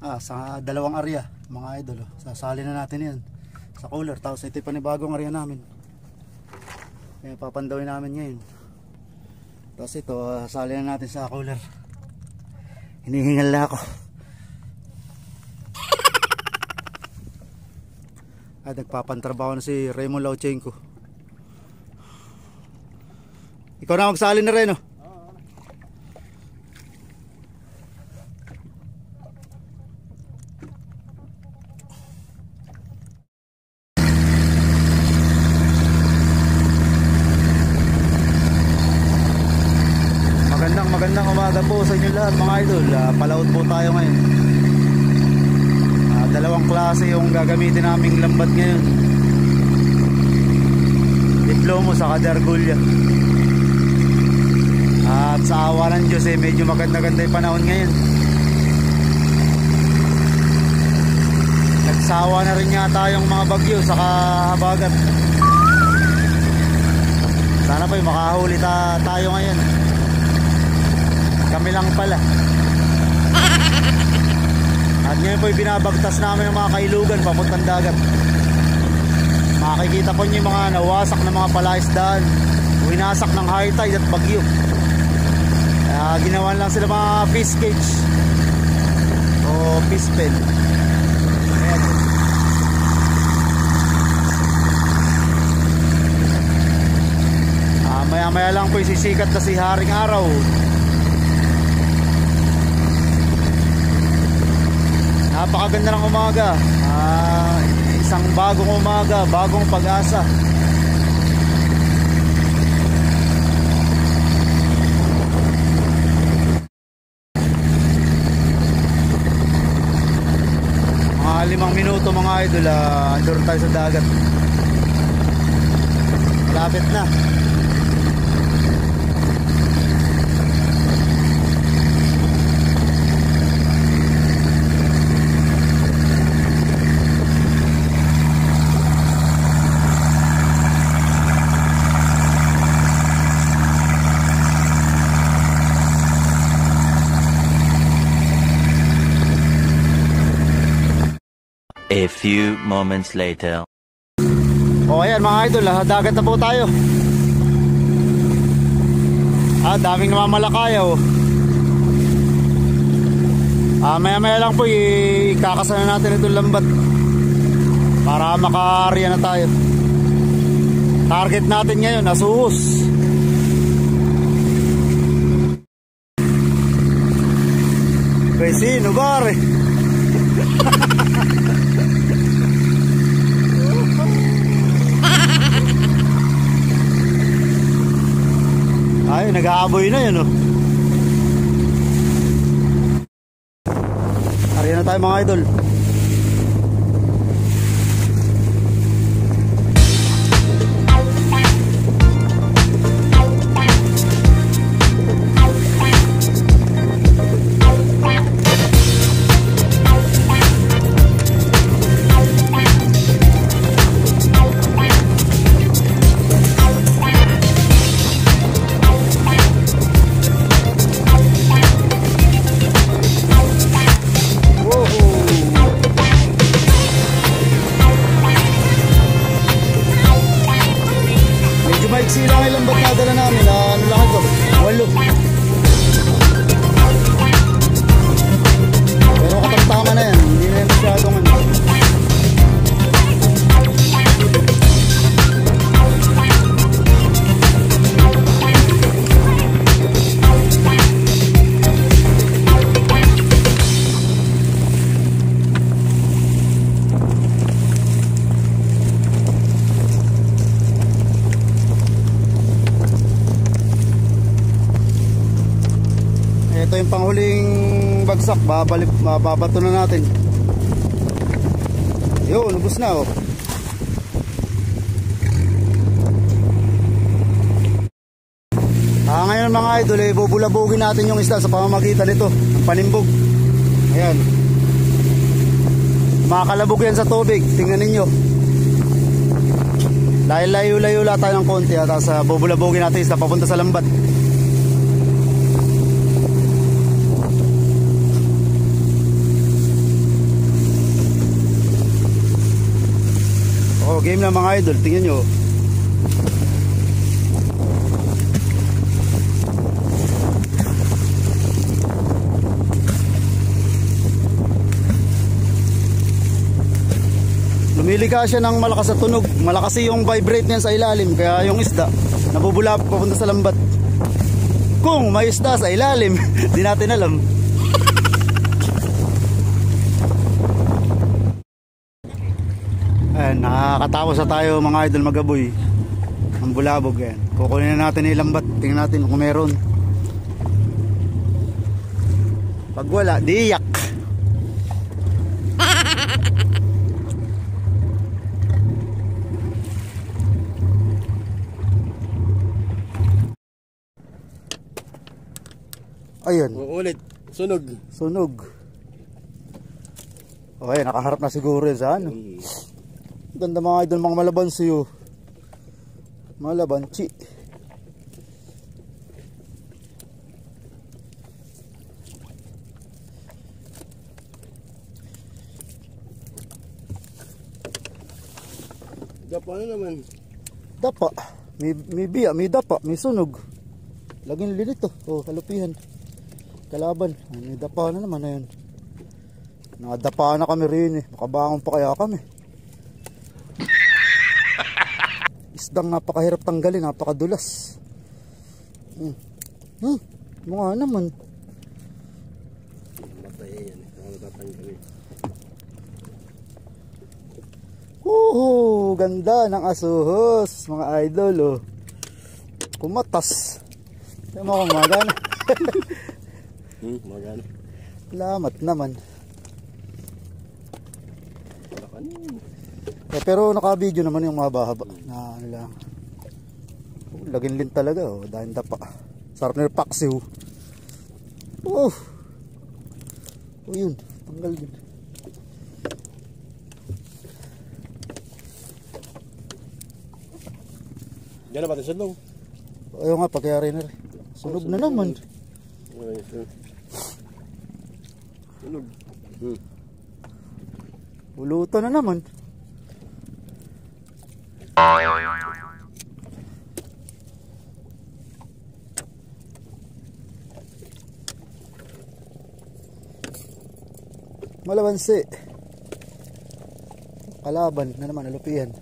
Sa dalawang area mga idol. Sasali na natin yan sa cooler. Tapos ito yung panibagong area namin. Kaya papandawin namin ngayon. Tapos ito, sasali na natin sa cooler. Hinihingal na ako. Ay, nagpapantrabaho na si Raymond Lauchenko. Ikaw na magsali na rin, oh. Magandang umaga po sa inyo lahat mga idol. Palaut po tayo ngayon. Dalawang klase yung gagamitin naming lambat ngayon. Diplomo sa Dargulya. At sa awa ng Diyos medyo maganda-ganda yung panahon ngayon. Nagsawa na rin yata yung mga bagyo saka habagat. Sana po makahuli tayo ngayon. Kami lang pala. At ngayon po binabagtas namin ng mga kailugan papuntang dagat. Makikita po nyo yung mga nawasak na mga palaisdaan, winasak ng high tide at bagyo. Ginawan lang sila mga fish cage o fish pen. Ayan. Maya maya lang po sisikat na si Haring Araw. Napakaganda ng umaga. Isang bagong umaga, bagong pag-asa. Mga 5 minuto mga idol, andun tayo sa dagat. Malapit na. A few moments later. Ayan mga idol, dagat na po tayo. Daming namamalakayaw. Maya maya lang po ikakasana natin itong lambat para maka-area na tayo. Target natin ngayon Asuhos. Vecino bare. Ay, nag-aaboy na yan, oh. Ariyan na tayo mga idol. Silang ilang ba't nadala namin? Ano lang ito? 8. Pero katamtama na yan. Hindi na yan masyadong ano. Ito yung panghuling bagsak, babato na natin. Yun, ubos na, oh. Ngayon mga idol, bubulabugin natin yung isda sa pamamagitan nito, ng panimbog. Ayan. Makakalabog yan sa tubig, tingnan ninyo. Layo-layo tayo ng konti, tapos bubulabugin natin isda papunta sa lambat. Oh, game na mga idol, tingnan nyo. Lumilika siya ng malakas sa tunog. Malakas yung vibrate niyan sa ilalim. Kaya yung isda nabubula papunta sa lambat. Kung may isda sa ilalim, di natin alam. Ayan, nakakatapos na tayo mga idol magaboy. Ang bulabog yan. Kukunin na natin yung lambat. Tingnan natin kung meron. Pag wala, di iyak. Ayun. Ulit. Sunog. Sunog. Okay, nakaharap na siguro yun sa ano. Ganda mga idol, mga malabansi oh. Malabansi. Dapa na naman. Dapa. May biya, may dapa, may sunog. Laging linito. Oh, kalupihan. Kalaban. May dapa na naman na yun. Nakadapa na kami rin eh. Makabangon pa kaya kami. Isdang napakahirap tanggalin. Napakadulas. Mga naman. Matay yan. Ang tatanggalin. Ganda ng asuhos. Mga idol oh. Kumatas. Kaya mo kung magana. Magana. Salamat naman. Pero naka-video naman yung mahaba-haba na ano lang. Laging lin talaga oh, dahil dapa. Sarap na yung paksiw. Oh, yun, tanggal din. Diyan na ba ito sunog? Ayaw nga, pagkayari na rin. Sunog na naman. Sunog. Ulutan na naman. Malabansi. Kalaban na naman, alupihan.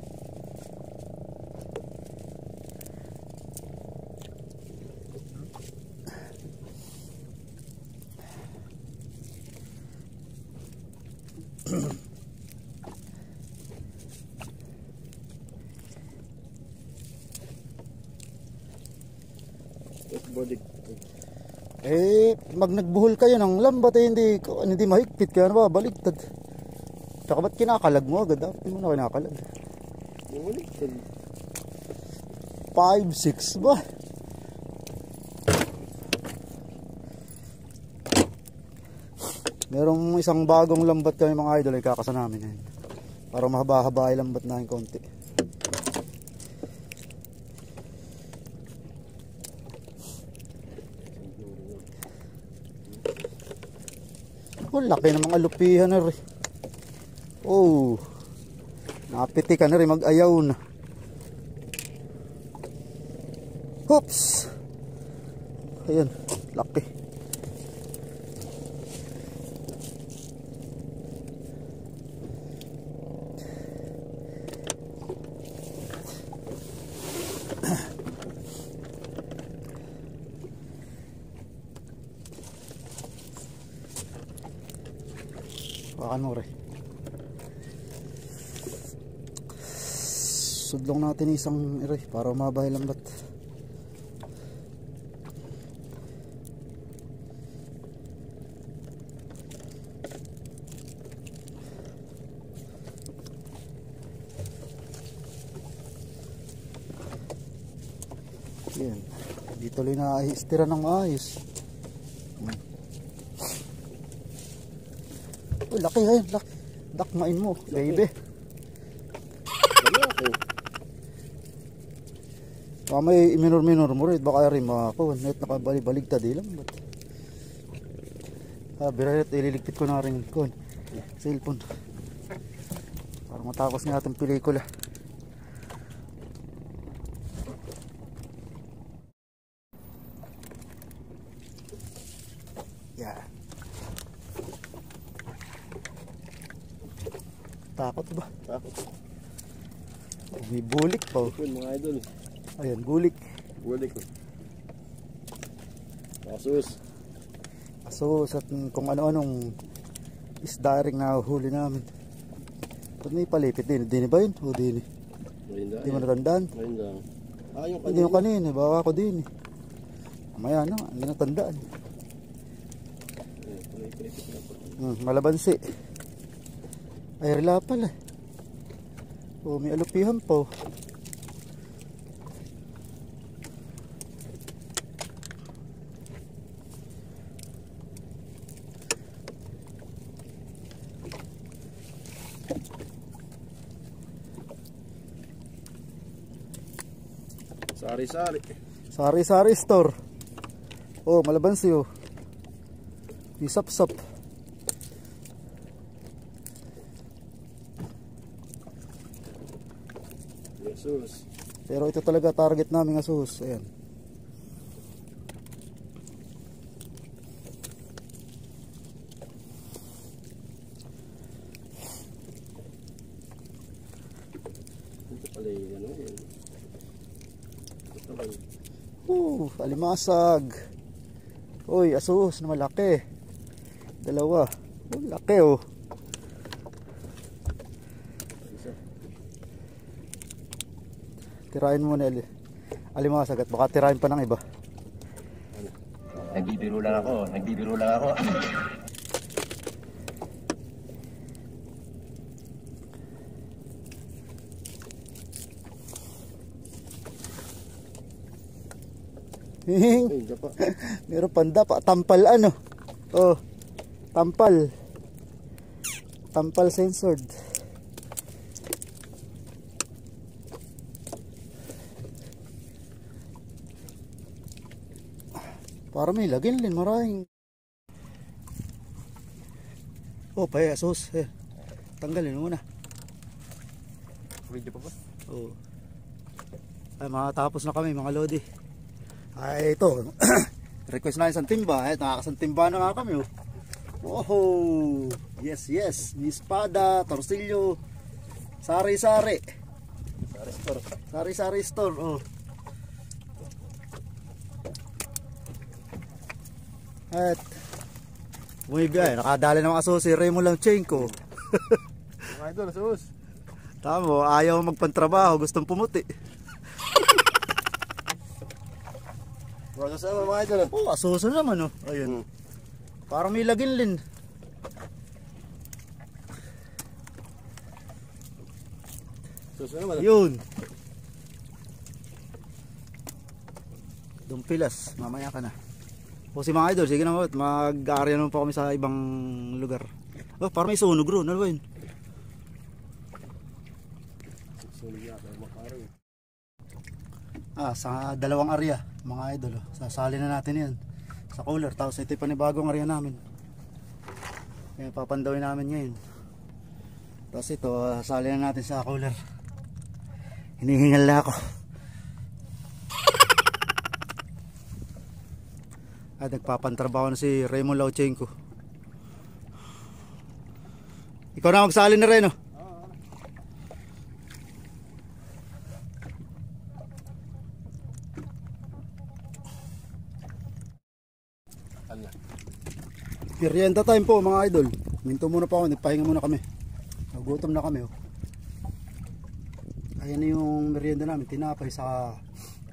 Mag nagbuhol kayo ng lambat hindi mahigpit kaya na ba baligtad. Tsaka ba't kinakalag mo agad? Hindi mo na kinakalag. 5-6 ba? Merong isang bagong lambat kami mga idol ay kakasa namin yan. Para mahaba-haba ay lambat namin konti. Oh, laki ng mga lupihan na rin. Oh, napiti ka na rin, mag-ayaw na. Oops. Ayan, laki. Ano rin. Sudlong natin isang ere para mabahay lambat. Yan. Di tuloy na istira ng maayos. Oh, laki yan, laki. Dakmain mo, baby. May minor mo rin, baka rin makakuha. Net nakabaligtad lang. Birahet, ililigpit ko na rin cellphone. Para matapos nga itong pelikula. Takot ba? Takot. May bulik pa. Yun mga idol. Ayan, gulik. Bulik ko. Asus. So, sa kung ano-anong isda rin na huli namin. Ba't may palipit din? Dini ba yun? O dini? Hindi mo natandaan? Ngayon lang. Ah, yung Hindi yung kanina. Baka ako din eh. Mamaya na, hindi natandaan. Malabansi. Ay, rila pala. O, may alupihan pa. Sari-sari. Sari-sari store. Oh, malabansi oh. Isap-sap. Asus. Pero ito talaga target namin asus. Ayan. Ito pala yung ano yun. Alimasag. Uy, asus na malaki. Dalawa. Oh, laki oh. Tirahin mo na alimasag at baka tirahin pa ng iba. Nagbibiro lang ako. Ay, pa. Meron panda pa. Tampal ano. Oh. Tampal. Tampal censored. Para may lagin din maraming. Oh, paya sus. Tanggalin muna. Video pa ba? Oh. Ay, makatapos na kami mga lodi. Ay, ito. Request na isang timba. Ay, nakakasang timba na nga kami. Oh. Yes, yes. May espada, torsilyo, sari-sari. Sari-sari store. Oh. At bumibiyay. Nakadali ng aso si Raymond Lauchenko. Mga idol, asus. Tamo, ayaw magpantrabaho. Gustong pumuti. Bro, sa mga idol. Oh, asuso naman oh. Ayun. Parang may laginlin. Suso naman. Yun. Dumpilas, mamaya ka na. O si mga idol, sige na mag-aarya naman pa kami sa ibang lugar. Oh, parang may sunog ron. Ano ba yun? Sa dalawang area, mga idol. Sasali na natin yan sa cooler. Tapos ito yung panibagong area namin. Kaya papandawin namin ngayon. Tapos ito, sasali na natin sa cooler. Hinihingal na ako. At nagpapantrabaho na si Raymond Lauchenko. Ikaw na magsali na rin, oh. Merienda time po mga idol. Minto muna pa ako, nagpahinga muna kami. Nagutom na kami, oh. Ayan na yung merienda namin, tinapay sa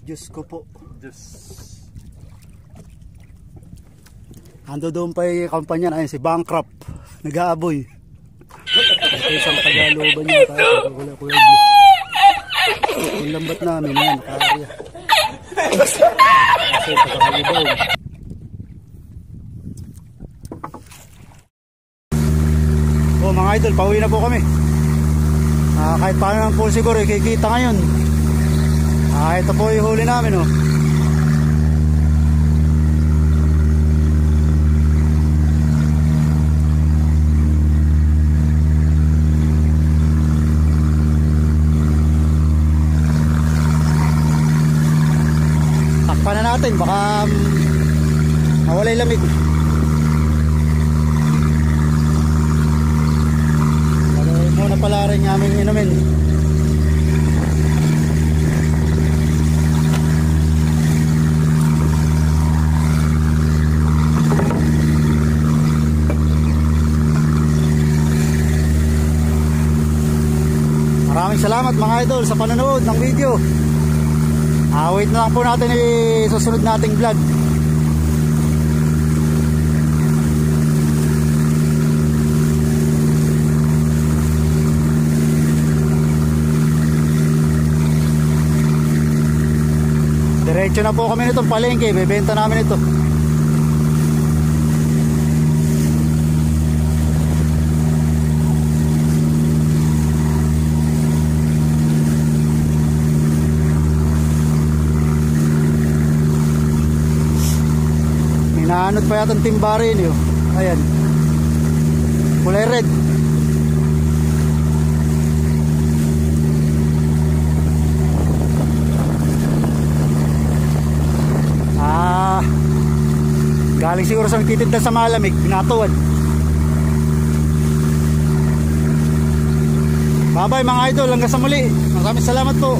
juice ko po. Juice. Ando doon pa yung kampanya na ayun, si Bankrupt. Nag-aaboy. Ito isang Tagaloban niya. Wala ko yung yung lambat namin. Ayan, nakaarya. Kasi pagkakalibaw. Oh mga idol, pauwi na po kami. Kahit paano lang po siguro kikita ngayon. Ito po yung huli namin, oh. Takpan na natin, baka mawala yung lamig. Muna pala rin yung aming inumin. Maraming salamat mga idol sa panonood ng video. Wait na lang po natin susunod nating vlog. Diretso na po kami nitong palengke, bebenta namin ito. Hinahanod pa yata ang timbari niyo. Ayan. Kulay red. Galing siguro sa nagtitinda sa malamig, pinatuwad. Bye bye mga idol, hanggang sa muli. Maraming salamat po.